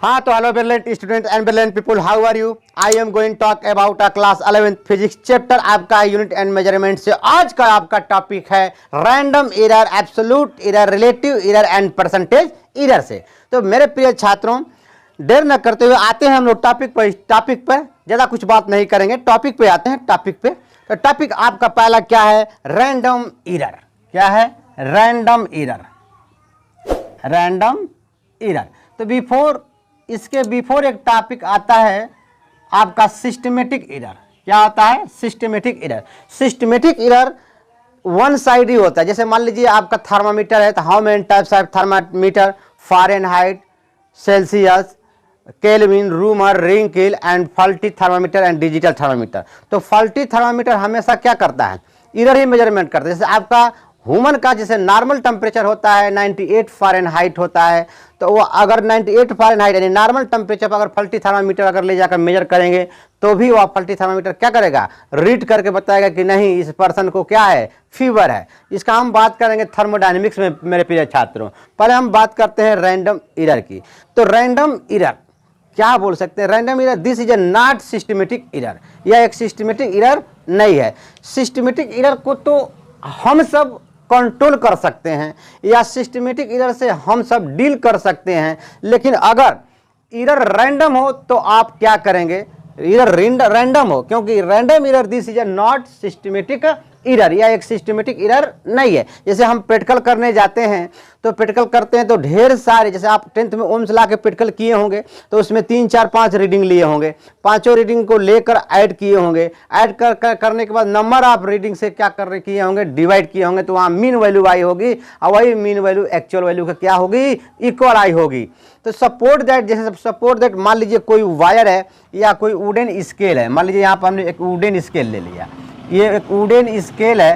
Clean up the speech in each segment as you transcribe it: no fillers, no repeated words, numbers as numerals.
हाँ, तो hello brilliant student and brilliant people, how are you? I am going talk about a class 11th physics chapter आपका unit and measurement से। आज का आपका topic है random error, absolute error, relative error and percentage error से। तो मेरे प्रिय छात्रों, देर न करते हुए आते हैं हम लोग टॉपिक पर ज़्यादा कुछ बात नहीं करेंगे, टॉपिक पे आते हैं। टॉपिक पे तो टॉपिक आपका पहला क्या है? Random error. क्या है? Random error. Random error. तो इसके बिफोर एक टॉपिक आता है आपका सिस्टमेटिक एरर। क्या आता है? Systematic error. Systematic error one side ही होता है। जैसे मान लीजिए आपका थर्मामीटर है, तो how many types of thermometer? Fahrenheit, Celsius, Kelvin, Reaumur, रिंकिल and faulty thermometer and digital thermometer. तो फॉल्टी थर्मामीटर हमेशा क्या करता है? एरर ही मेजरमेंट करता है। जैसे आपका ह्यूमन का जैसे नॉर्मल टेम्परेचर होता है 98 फ़ारेनहाइट होता है, तो वो अगर 98 फ़ारेनहाइट यानी नॉर्मल टेम्परेचर पर अगर फॉल्टी थर्मामीटर अगर ले जाकर मेजर करेंगे तो भी वो फॉल्टी थर्मामीटर क्या करेगा? रीड करके बताएगा कि नहीं, इस पर्सन को क्या है? फीवर है। इसका हम बात करेंगे थर्मोडायनेमिक्स में मेरे प्रिय छात्रों। पहले हम बात करते हैं रैंडम एरर की। तो रैंडम एरर क्या बोल सकते हैं? Random error, this is a not systematic error. यह एक सिस्टमेटिक एरर नहीं है। सिस्टमेटिक एरर को तो हम सब कंट्रोल कर सकते हैं या सिस्टमेटिक एरर से हम सब डील कर सकते हैं, लेकिन अगर एरर रैंडम हो तो आप क्या करेंगे? एरर रैंडम हो, क्योंकि random error this is a not systematic error, या एक सिस्टमेटिक एरर नहीं है। जैसे हम प्रैक्टिकल करने जाते हैं तो प्रैक्टिकल करते हैं तो ढेर सारे, जैसे आप 10th में ओम्स ला के प्रैक्टिकल किए होंगे तो उसमें 3, 4, 5 रीडिंग लिए होंगे, पांचों रीडिंग को लेकर ऐड किए होंगे। ऐड करने के बाद नंबर ऑफ रीडिंग से क्या किए होंगे? डिवाइड किए होंगे, तो वहाँ मीन वैल्यू आई होगी और वही मीन वैल्यू एक्चुअल वैल्यू का क्या होगी? इक्वल आई होगी। तो सपोर्ट दैट, जैसे सपोर्ट दैट मान लीजिए कोई वायर है या कोई वुडन स्केल है। मान लीजिए यहाँ पर हमने एक वुडन स्केल ले लिया, ये एक वुडन स्केल है,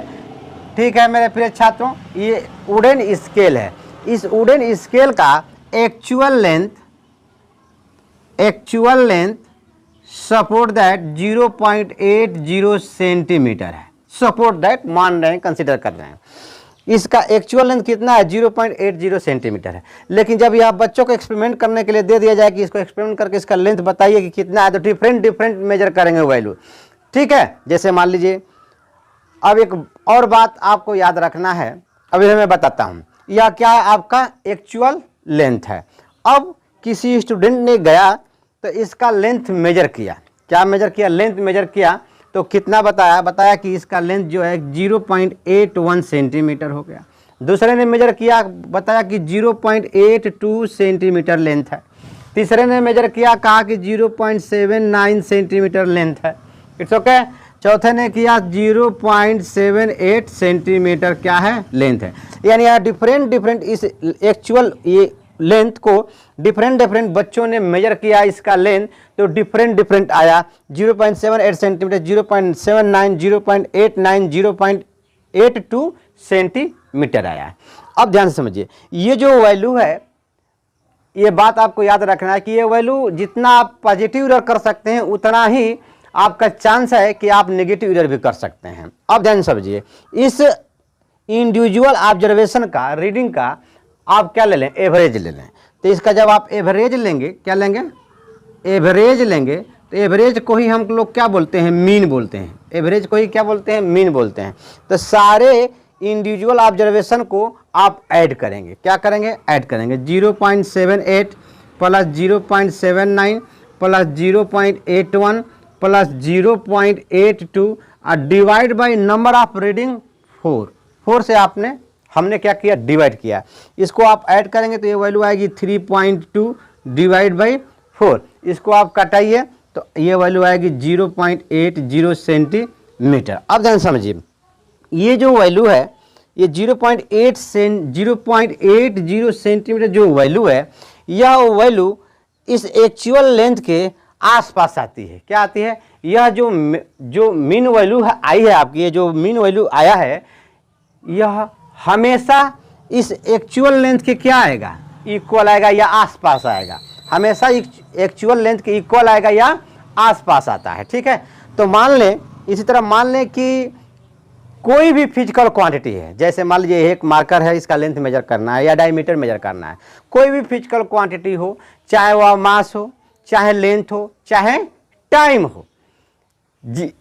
ठीक है मेरे प्रिय छात्रों, ये वुडन स्केल है। इस वुडन स्केल का actual length support that 0.80 centimetre है। सपोर्ट दैट मान रहे हैं, कंसिडर कर रहे हैं। इसका एक्चुअल लेंथ कितना है? 0.80 सेंटीमीटर है। लेकिन जब यह बच्चों को एक्सपेरिमेंट करने के लिए दे दिया जाए कि इसको एक्सपेरिमेंट करके इसका लेंथ बताइए कि कितना है, तो डिफरेंट मेजर करेंगे वैल्यू, ठीक है। जैसे मान लीजिए, अब एक और बात आपको याद रखना है, अभी मैं बताता हूँ। यह क्या है? आपका एक्चुअल लेंथ है। अब किसी स्टूडेंट ने गया तो इसका लेंथ मेजर किया। क्या मेजर किया? लेंथ मेजर किया, तो कितना बताया कि इसका लेंथ जो है 0.81 सेंटीमीटर हो गया। दूसरे ने मेजर किया, बताया कि 0.82 सेंटीमीटर लेंथ है। तीसरे ने मेजर किया, कहा कि 0.79 सेंटीमीटर लेंथ है। It's okay. चौथे ने किया 0.78 सेंटीमीटर क्या है? लेंथ है। यानी यहाँ डिफरेंट इस एक्चुअल ये लेंथ को डिफरेंट बच्चों ने मेजर किया, इसका लेंथ तो डिफरेंट आया। 0.78 सेंटीमीटर, 0.79, 0.89, 0.82 सेंटीमीटर आया। अब ध्यान से समझिए, ये जो वैल्यू है, ये बात आपको याद रखना है कि ये वैल्यू जितना आप पॉजिटिव एरर कर सकते हैं उतना ही आपका चांस है कि आप नेगेटिव एरर भी कर सकते हैं। अब ध्यान समझिए, इस इंडिविजुअल ऑब्जर्वेशन का, रीडिंग का आप क्या ले लें? एवरेज ले लें। तो इसका जब आप एवरेज लेंगे, क्या लेंगे? एवरेज लेंगे, तो एवरेज को ही हम लोग क्या बोलते हैं? मीन बोलते हैं। एवरेज को ही क्या बोलते हैं? मीन बोलते हैं। तो सारे इंडिविजुअल ऑब्जर्वेशन को आप ऐड करेंगे। क्या करेंगे? ऐड करेंगे। 0.78 प्लस 0.79 प्लस 0.81 प्लस 0.82 और divide by number of reading 4 से हमने क्या किया? डिवाइड किया। इसको आप ऐड करेंगे तो ये वैल्यू आएगी 3.2 डिवाइड बाई 4। इसको आप कटाइए तो ये वैल्यू आएगी 0.80 सेंटीमीटर। अब ध्यान समझिए, ये जो वैल्यू है, ये 0.80 सेंटीमीटर जो वैल्यू है, यह वैल्यू इस एक्चुअल लेंथ के आसपास आती है। क्या आती है? यह जो मीन वैल्यू आई है आपकी, ये जो मीन वैल्यू आया है, यह हमेशा इस एक्चुअल लेंथ के क्या आएगा? इक्वल आएगा या आसपास आएगा। हमेशा एक्चुअल लेंथ के इक्वल आएगा या आसपास आता है, ठीक है। तो मान लें, इसी तरह मान लें कि कोई भी फिजिकल क्वांटिटी है, जैसे मान लीजिए एक मार्कर है, इसका लेंथ मेजर करना है या डायमीटर मेजर करना है, कोई भी फिजिकल क्वांटिटी हो, चाहे वह मास हो, चाहे लेंथ हो, चाहे टाइम हो, जी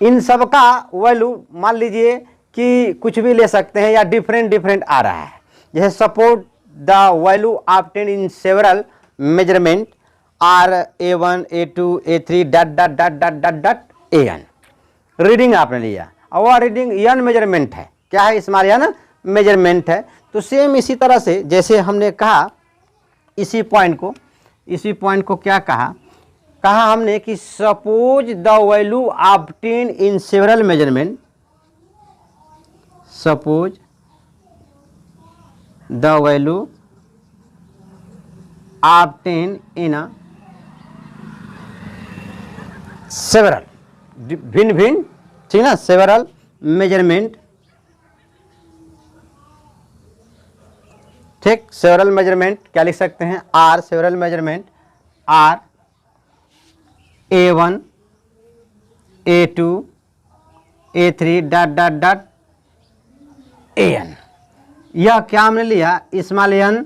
इन सब का वैल्यू मान लीजिए कि कुछ भी ले सकते हैं या डिफरेंट डिफरेंट आ रहा है। जैसे suppose the value obtain in several measurement are A1 A2 A3 dot dot dot dot dot dot AN reading आपने लिया और वह रीडिंग यन मेजरमेंट है। क्या है? स्मॉल यन मेजरमेंट है। तो सेम इसी तरह से जैसे हमने कहा इसी पॉइंट को क्या कहा हमने कि suppose the value obtain in several measurement, suppose the value obtain in a several, भिन्न भिन्न, ठीक ना, सेवरल मेजरमेंट, ठीक, सेवरल मेजरमेंट क्या लिख सकते हैं? Are several measurement are A1 A2 A3 dot dot dot AN। यह क्या हमने लिया? स्मॉल n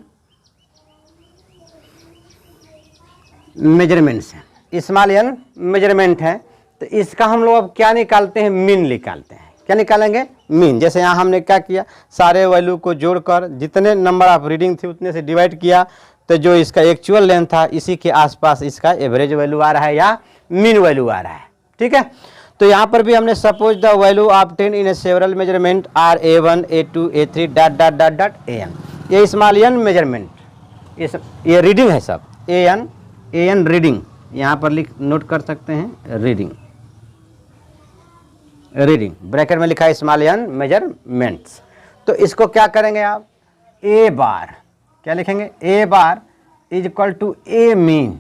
मेजरमेंट है, स्मॉल n मेजरमेंट है। तो इसका हम लोग अब क्या निकालते हैं? मीन निकालते हैं। क्या निकालेंगे? मीन। जैसे यहाँ हमने क्या किया, सारे वैल्यू को जोड़कर जितने नंबर ऑफ रीडिंग थी उतने से डिवाइड किया, तो जो इसका एक्चुअल लेंथ था इसी के आसपास इसका एवरेज वैल्यू आ रहा है या मीन वैल्यू आ रहा है। ठीक है, तो यहाँ पर भी हमने suppose the value obtain in a several measurement are A1 A2 A3 dot dot dot dot AN। ये स्मॉल n मेजरमेंट, ये रीडिंग है सब, AN रीडिंग, यहाँ पर नोट कर सकते हैं, रीडिंग ब्रैकेट में लिखा है स्मॉल n मेजरमेंट्स। तो इसको क्या करेंगे आप? A बार क्या लिखेंगे? A bar is equal to A mean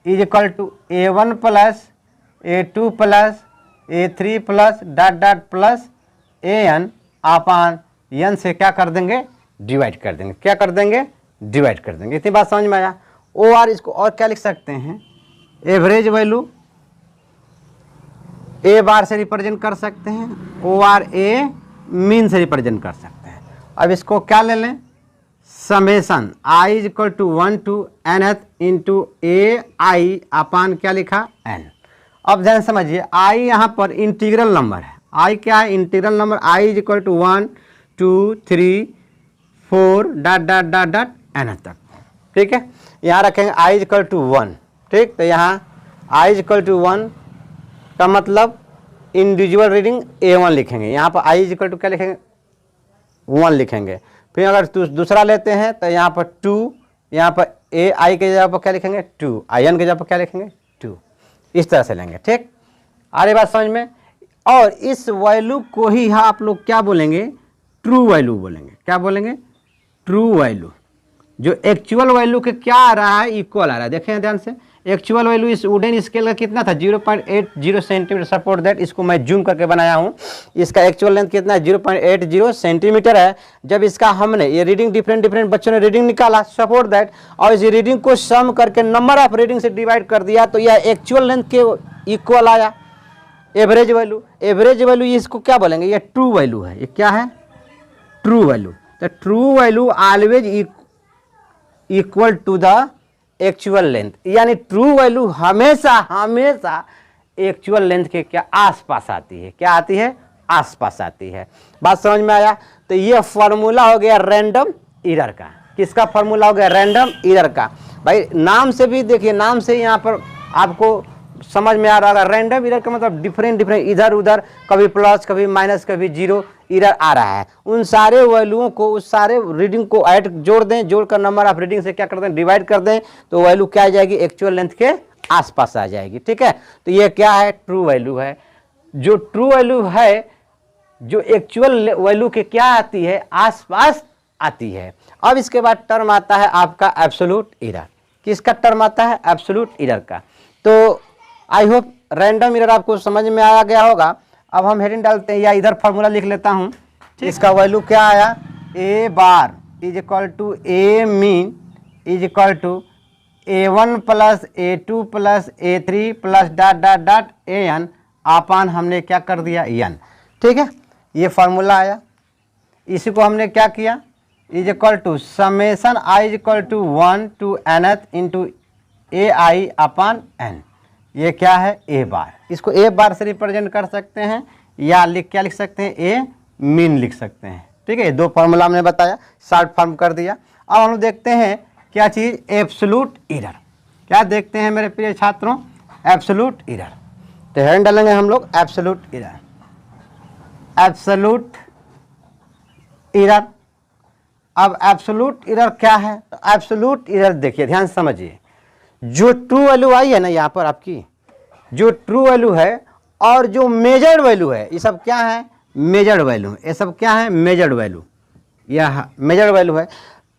is equal to A1 plus A2 plus A3 plus dot dot plus AN upon n से क्या कर देंगे? डिवाइड कर देंगे। क्या कर देंगे? डिवाइड कर देंगे। इतनी बात समझ में आया? OR इसको और क्या लिख सकते हैं? एवरेज वैल्यू A बार से रिप्रेजेंट कर सकते हैं, OR A मीन से रिप्रेजेंट कर सकते हैं। अब इसको क्या ले लें? Summation I is equal to 1 to nth into AI upon क्या लिखा? n। अब ध्यान समझिए, I यहाँ पर इंटीग्रल नंबर है। I क्या है? Integral number. I is equal to 1 2 3 4 dot dot dot dot n तक। ठीक है, यहाँ रखेंगे I इज इक्वल टू 1। ठीक, तो यहाँ I इज इक्वल टू 1 का मतलब इंडिविजुअल रीडिंग A1 लिखेंगे। यहाँ पर I इज इक्वल टू क्या लिखेंगे? 1 लिखेंगे। फिर अगर दूसरा लेते हैं तो यहाँ पर 2, यहाँ पर AI के जगह पर क्या लिखेंगे? 2, IN के जगह पर क्या लिखेंगे? 2। इस तरह से लेंगे। ठीक, आ रही बात समझ में? और इस वैल्यू को ही आप लोग क्या बोलेंगे? ट्रू वैल्यू बोलेंगे। क्या बोलेंगे? True value. जो एक्चुअल वैल्यू के क्या आ रहा है? इक्वल आ रहा है। देखें ध्यान से, एक्चुअल वैल्यू इस वुडन स्केल का कितना था? 0.80 सेंटीमीटर। सपोर्ट दैट, इसको मैं जूम करके बनाया हूँ। इसका एक्चुअल लेंथ कितना है? 0.80 सेंटीमीटर है। जब इसका हमने ये रीडिंग डिफरेंट बच्चों ने रीडिंग निकाला, सपोर्ट दैट, और इस रीडिंग को सम करके नंबर ऑफ रीडिंग से डिवाइड कर दिया, तो यह एक्चुअल लेंथ के इक्वल आया। एवरेज वैल्यू इसको क्या बोलेंगे? ये ट्रू वैल्यू है। ये क्या है? True value. तो true value always equal to the actual length, यानी ट्रू वैल्यू हमेशा एक्चुअल लेंथ के क्या? आसपास आती है। क्या आती है? आसपास आती है। बात समझ में आया? तो ये फॉर्मूला हो गया रैंडम एरर का। किसका फॉर्मूला हो गया? रैंडम एरर का। भाई नाम से भी देखिए, नाम से यहाँ पर आपको समझ में आ रहा होगा। रैंडम एरर का मतलब डिफरेंट इधर उधर, कभी प्लस कभी माइनस कभी जीरो एरर आ रहा है। उन सारे वैल्यूओं को, उस सारे रीडिंग को ऐड जोड़ दें, जोड़कर नंबर ऑफ रीडिंग से क्या कर दें? डिवाइड कर दें, तो वैल्यू क्या आ जाएगी? एक्चुअल लेंथ के आसपास आ जाएगी। ठीक है, तो ये क्या है? ट्रू वैल्यू है। जो ट्रू वैल्यू है, जो एक्चुअल वैल्यू के क्या आती है? आसपास आती है। अब इसके बाद टर्म आता है आपका एब्सोल्यूट एरर। किसका टर्म आता है? एब्सोल्यूट एरर का। तो आई होप रैंडम एरर आपको समझ में आ गया होगा। अब हम हेडिंग डालते हैं, या इधर फॉर्मूला लिख लेता हूँ। इसका वैल्यू क्या आया? A bar is equal to A mean is equal to A1 plus A2 plus A3 plus dot dot dot AN upon हमने क्या कर दिया? n। ठीक है, ये फार्मूला आया, इसी को हमने क्या किया, is equal to summation I is equal to 1 to nth into A I upon n. ये क्या है, ए बार। इसको ए बार से रिप्रेजेंट कर सकते हैं या क्या लिख सकते हैं, ए मीन लिख सकते हैं। ठीक है, दो फार्मूला हमने बताया, शॉर्ट फॉर्म कर दिया। अब हम लोग देखते हैं क्या चीज़, एब्सोल्यूट एरर। क्या देखते हैं मेरे प्रिय छात्रों, एब्सोल्यूट एरर। तो हेडिंग डालेंगे हम लोग एब्सोल्यूट एरर, एब्सोल्यूट एरर। अब एब्सोल्यूट एरर क्या है, तो एब्सोल्यूट एरर देखिए, ध्यान से समझिए, जो ट्रू वैल्यू आई है ना यहाँ पर आपकी, जो ट्रू वैल्यू है और जो मेजर्ड वैल्यू है, ये सब क्या है, मेजर्ड वैल्यू। ये सब क्या है, मेजर्ड वैल्यू, यह मेजर्ड वैल्यू है।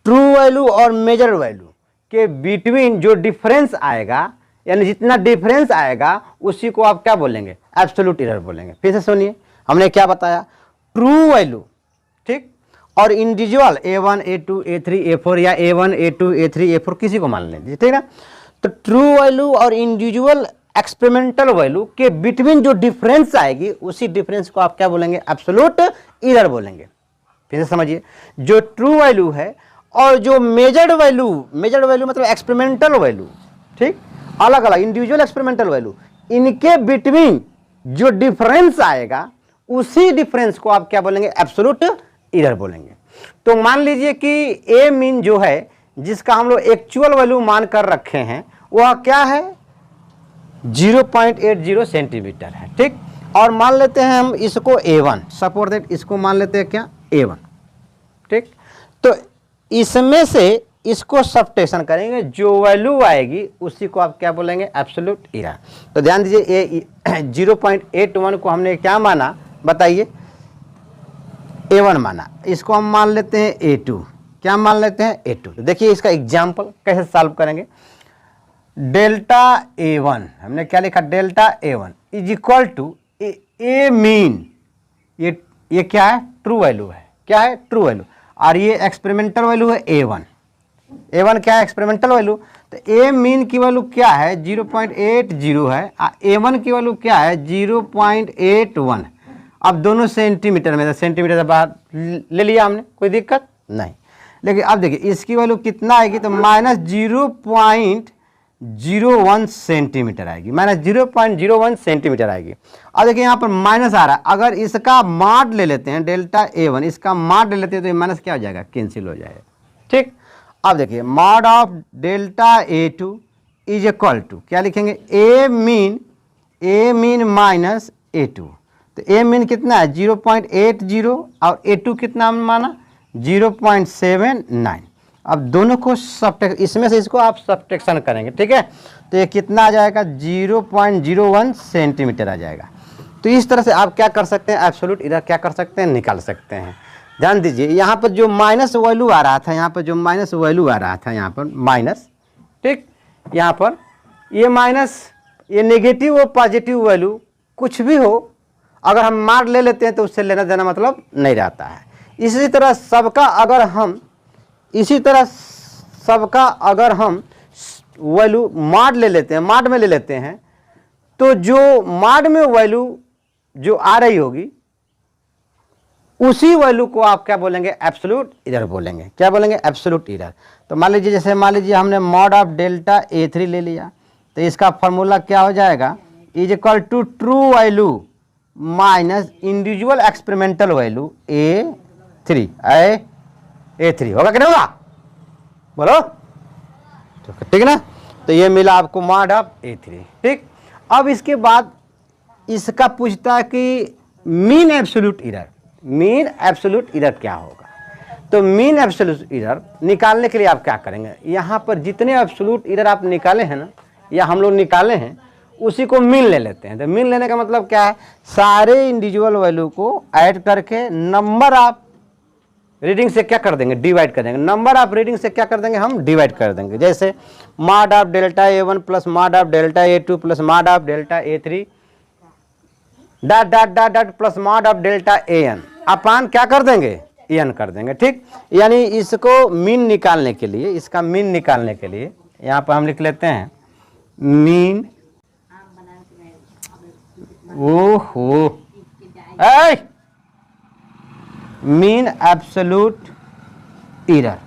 ट्रू वैल्यू और मेजर्ड वैल्यू के बिटवीन जो डिफरेंस आएगा, यानी जितना डिफरेंस आएगा उसी को आप क्या बोलेंगे, एब्सोल्यूट एरर बोलेंगे। फिर से सुनिए, हमने क्या बताया, ट्रू वैल्यू, ठीक, और individual A1 A2 A3 A4 या A1 A2 A3 A4 किसी को मान लीजिए, ठीक है। तो ट्रू वैल्यू और इंडिविजुअल एक्सपेरिमेंटल वैल्यू के बिटवीन जो डिफरेंस आएगी उसी डिफरेंस को आप क्या बोलेंगे, एब्सोल्यूट एरर बोलेंगे। फिर से समझिए, जो ट्रू वैल्यू है और जो मेजर्ड वैल्यू मतलब एक्सपेरिमेंटल वैल्यू, ठीक, अलग अलग इंडिविजुअल एक्सपेरिमेंटल वैल्यू, इनके बिटवीन जो डिफरेंस आएगा उसी डिफरेंस को आप क्या बोलेंगे, एब्सोल्यूट एरर बोलेंगे। तो मान लीजिए कि ए मीन जो है, जिसका हम लोग एक्चुअल वैल्यू मान कर रखे हैं, वह क्या है, 0.80 सेंटीमीटर है, ठीक। और मान लेते हैं हम इसको A1, सपोज दैट इसको मान लेते हैं क्या, A1, ठीक। तो इसमें से इसको सब्ट्रैक्शन करेंगे, जो वैल्यू आएगी उसी को आप क्या बोलेंगे, एब्सोल्यूट एरर। तो ध्यान दीजिए, 0.81 को हमने क्या माना, बताइए, A1 माना, इसको हम मान लेते हैं A2, क्या मान लेते हैं, A2। तो देखिए इसका एग्जाम्पल कैसे सॉल्व करेंगे। डेल्टा A1 हमने क्या लिखा, delta A1 is equal to A mean, ये क्या है, ट्रू वैल्यू है, क्या है, ट्रू वैल्यू, और ये एक्सपेरिमेंटल वैल्यू है A1। A1 क्या है, एक्सपेरिमेंटल वैल्यू। तो ए मीन की वैल्यू क्या है, 0.80 है, A1 की वैल्यू क्या है, 0.81। अब दोनों सेंटीमीटर में, सेंटीमीटर से बाहर ले लिया हमने, कोई दिक्कत नहीं। लेकिन अब देखिए इसकी वैल्यू कितना आएगी, तो -0.01 सेंटीमीटर आएगी, -0.01 सेंटीमीटर आएगी। अब देखिए यहाँ पर माइनस आ रहा है, अगर इसका माड ले लेते हैं डेल्टा A1, इसका माड ले लेते हैं तो ये माइनस क्या हो जाएगा, कैंसिल हो जाएगा, ठीक। अब देखिए mod of delta A2 is equal to क्या लिखेंगे, ए मीन माइनस A2। तो ए मीन कितना है, 0.80 और A2 कितना माना, 0.79। अब दोनों को सब्ट्रैक्ट, इसमें से इसको आप सब्ट्रैक्शन करेंगे, ठीक है। तो ये कितना आ जाएगा, 0.01 सेंटीमीटर आ जाएगा। तो इस तरह से आप क्या कर सकते हैं, एब्सोल्यूट एरर क्या कर सकते हैं, निकाल सकते हैं। ध्यान दीजिए, यहाँ पर जो माइनस वैल्यू आ रहा था, यहाँ पर जो माइनस वैल्यू आ रहा था, यहाँ पर माइनस, ठीक, यहाँ पर ये माइनस, ये नेगेटिव और पॉजिटिव वैल्यू कुछ भी हो, अगर हम मार ले लेते हैं तो उससे लेना देना मतलब नहीं रहता है। इसी तरह सबका अगर हम वैल्यू माड ले लेते हैं, माड में ले लेते हैं, तो जो माड में वैल्यू जो आ रही होगी उसी वैल्यू को आप क्या बोलेंगे, एब्सोल्यूट एरर बोलेंगे। क्या बोलेंगे, एब्सोल्यूट एरर। तो मान लीजिए, जैसे मान लीजिए हमने मॉड ऑफ डेल्टा A3 ले लिया, तो इसका फॉर्मूला क्या हो जाएगा, is equal to true value minus individual experimental value A3 होगा कि नहीं होगा, बोलो, ठीक है ना। तो ये मिला आपको मॉड ऑफ A3, ठीक। अब इसके बाद इसका पूछता है कि मीन एब्सोल्यूट एरर क्या होगा। तो मीन एब्सोल्यूट एरर निकालने के लिए आप क्या करेंगे, यहाँ पर जितने एब्सोल्यूट एरर आप निकाले हैं ना, या हम लोग निकाले हैं, उसी को मीन ले लेते हैं। तो मीन लेने का मतलब क्या है, सारे इंडिविजुअल वैल्यू को ऐड करके नंबर ऑफ रीडिंग से क्या कर देंगे, डिवाइड कर देंगे। नंबर ऑफ रीडिंग से क्या कर देंगे, हम डिवाइड कर देंगे। जैसे mod of delta A1 plus mod of delta A2 plus mod of delta A3 dot dot dot dot plus mod of delta AN अपान क्या कर देंगे, एन कर देंगे, ठीक। यानी इसको मीन निकालने के लिए, इसका मीन निकालने के लिए यहाँ पर हम लिख लेते हैं मीन, ओहो mean absolute error,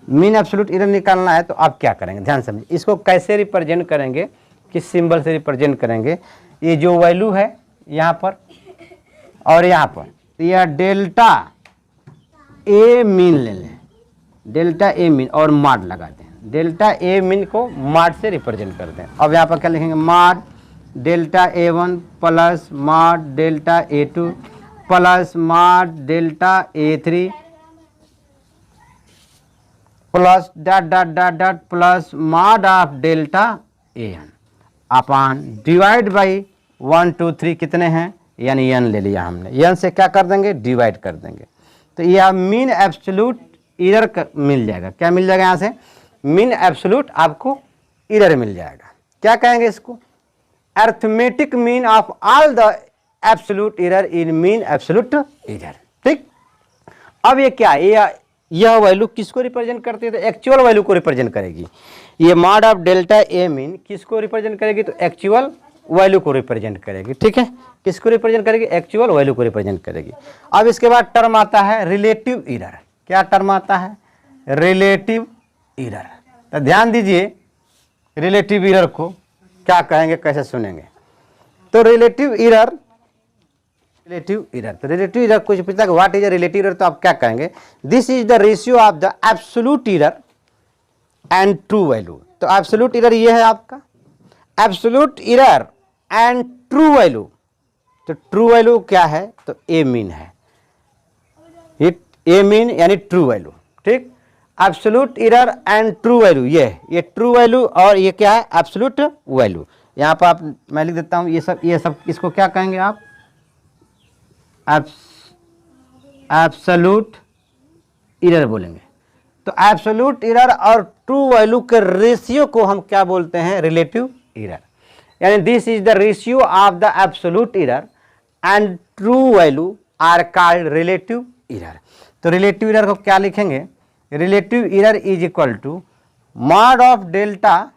mean absolute error निकालना है तो आप क्या करेंगे, ध्यान समझिए। इसको कैसे रिप्रेजेंट करेंगे, किस सिंबल से रिप्रेजेंट करेंगे। ये जो वैल्यू है यहाँ पर और यहाँ पर, तो यह डेल्टा ए मीन ले लें, डेल्टा ए मीन और माड लगाते हैं। डेल्टा ए मीन को माड से रिप्रेजेंट करते हैं। अब यहाँ पर क्या लिखेंगे, mod delta A one plus mod delta A two plus mod delta A three plus dot dot dot dot plus mod of delta A N upon divide by 1 2 3 कितने हैं, यानी एन ले लिया हमने, एन से क्या कर देंगे, डिवाइड कर देंगे। तो यह मीन एब्सोल्यूट एरर मिल जाएगा। क्या मिल जाएगा, यहाँ से मीन एब्सोल्यूट आपको एरर मिल जाएगा। क्या कहेंगे इसको, arithmetic mean of all the absolute error in mean absolute error. ठीक, अब ये क्या है, यह वैल्यू किसको रिप्रेजेंट करती है, तो एक्चुअल वैल्यू को रिप्रेजेंट करेगी। ये mod of delta A mean किसको रिप्रेजेंट करेगी, तो एक्चुअल वैल्यू को रिप्रेजेंट करेगी। ठीक है, किसको रिप्रेजेंट करेगी, एक्चुअल वैल्यू को रिप्रेजेंट करेगी। अब इसके बाद टर्म आता है रिलेटिव एरर। क्या टर्म आता है, रिलेटिव एरर। तो ध्यान दीजिए, रिलेटिव एरर को क्या कहेंगे, कैसे सुनेंगे। तो रिलेटिव एरर, रिलेटिव एरर, तो रिलेटिव एरर कुछ पूछता है what is a relative error, तो आप क्या कहेंगे, this is the ratio of the absolute error and true value. तो एब्सोल्यूट एरर ये है आपका, absolute error and true value. तो ट्रू वैल्यू क्या है, तो ए मीन है, ये ए मीन यानी ट्रू वैल्यू। ठीक, absolute error and true value, ये ट्रू वैल्यू और ये क्या है, एब्सोल्यूट वैल्यू। यहाँ पर आप, मैं लिख देता हूँ, ये सब इसको क्या कहेंगे आप, एब्सोल्यूट एरर बोलेंगे। तो एब्सोल्यूट एरर और ट्रू वैल्यू के रेशियो को हम क्या बोलते हैं, रिलेटिव एरर। यानी this is the ratio of the absolute error and true value are called relative error. तो रिलेटिव एरर को क्या लिखेंगे, relative error is equal to mod of delta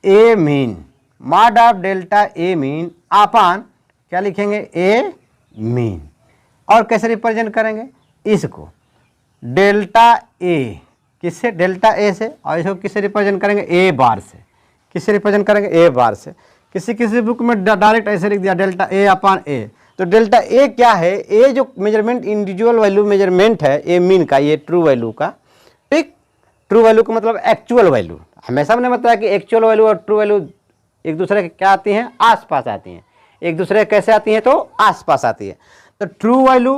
A mean, mod of delta A mean upon क्या लिखेंगे, ए mean. और कैसे represent करेंगे इसको, डेल्टा ए, किससे, डेल्टा ए से, और इसको किससे रिप्रेजेंट करेंगे, ए बार से। किससे रिप्रेजेंट करेंगे, ए बार से। किसी किसी बुक में डायरेक्ट ऐसे लिख दिया, डेल्टा ए अपॉन ए। तो डेल्टा ए क्या है, ए जो मेजरमेंट इंडिविजुअल वैल्यू मेजरमेंट है ए मीन का, ये ट्रू वैल्यू का। ठीक, ट्रू वैल्यू का मतलब एक्चुअल वैल्यू। हमेशा हमने बताया कि एक्चुअल वैल्यू और ट्रू वैल्यू एक दूसरे के क्या आती हैं, आसपास आती हैं। एक दूसरे कैसे आती हैं, तो आसपास आती है। तो ट्रू वैल्यू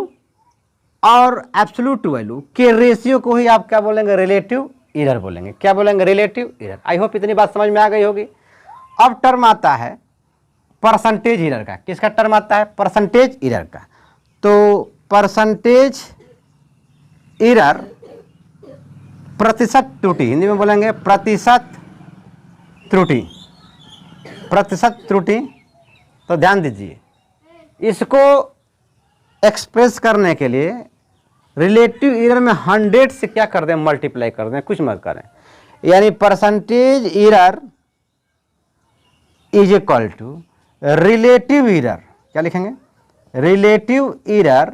और एब्सोल्यूट वैल्यू के रेशियो को ही आप क्या बोलेंगे, रिलेटिव एरर बोलेंगे। क्या बोलेंगे, रिलेटिव एरर। आई होप इतनी बात समझ में आ गई होगी। अब टर्म आता है परसेंटेज एरर का। किसका टर्म आता है, परसेंटेज एरर का। तो परसेंटेज एरर प्रतिशत त्रुटि, हिंदी में बोलेंगे प्रतिशत त्रुटि, प्रतिशत त्रुटि। तो ध्यान दीजिए, इसको एक्सप्रेस करने के लिए रिलेटिव एरर में 100 से क्या कर दें, मल्टीप्लाई कर दें, कुछ मत करें। यानी percentage error is equal to relative error, क्या लिखेंगे, रिलेटिव एरर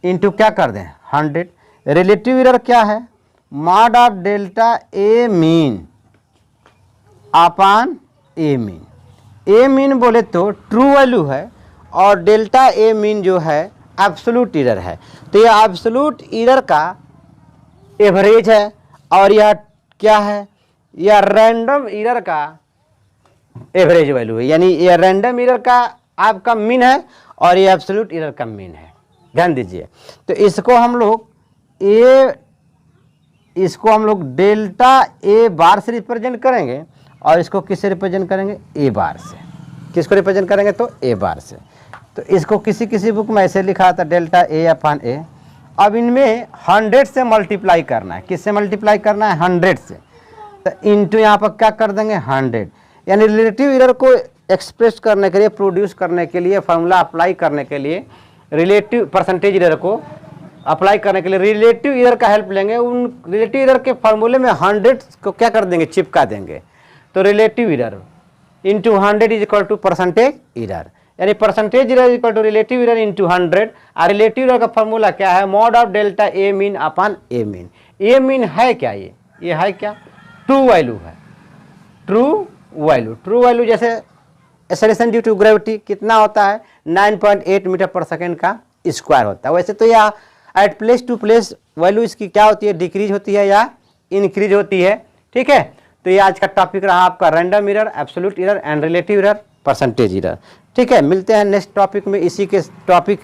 इंटू क्या कर दें, 100। रिलेटिव एरर क्या है, mod of delta A mean upon A mean. A mean बोले तो ट्रू वैल्यू है और डेल्टा ए मीन जो है एब्सोल्यूट एरर है। तो यह एब्सोल्यूट एरर का एवरेज है और यह क्या है, यह रैंडम एरर का एवरेज वैल्यू है। यानी यह रैंडम एरर का आपका मीन है और ये एब्सोल्यूट एरर का मीन है। ध्यान दीजिए, तो इसको हम लोग डेल्टा ए बार से रिप्रेजेंट करेंगे और इसको किससे रिप्रेजेंट करेंगे, ए बार से। किसको रिप्रेजेंट करेंगे, तो ए बार से। तो इसको किसी किसी बुक में ऐसे लिखा था, डेल्टा ए अपॉन ए। अब इनमें 100 से मल्टीप्लाई करना है। किससे मल्टीप्लाई करना है, 100 से। तो इंटू यहाँ पर क्या कर देंगे, 100। यानी रिलेटिव एरर को एक्सप्रेस करने के लिए, प्रोड्यूस करने के लिए, फार्मूला अप्लाई करने के लिए, रिलेटिव परसेंटेज एरर को अप्लाई करने के लिए रिलेटिव एरर का हेल्प लेंगे। उन रिलेटिव एरर के फार्मूले में 100 को क्या कर देंगे, चिपका देंगे। तो relative error into 100 is equal to percentage error. यानी percentage error equal to relative error into 100। और रिलेटिव एरर का फॉर्मूला क्या है, mod of delta A mean upon A mean. A mean है क्या, ये है क्या, ट्रू वैल्यू है, ट्रू वैल्यू जैसे एक्सेलरेशन ड्यू टू ग्रेविटी कितना होता है 9.8 मीटर पर सेकेंड का स्क्वायर होता है। वैसे तो यह at place to place value इसकी क्या होती है, डिक्रीज होती है या इंक्रीज होती है। ठीक है, तो ये आज का टॉपिक रहा आपका random error, absolute error and relative error, percentage error. ठीक है, मिलते हैं नेक्स्ट टॉपिक में इसी के टॉपिक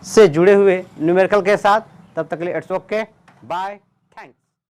से जुड़े हुए न्यूमेरिकल के साथ। तब तक के लिए इट्स ओके, बाय।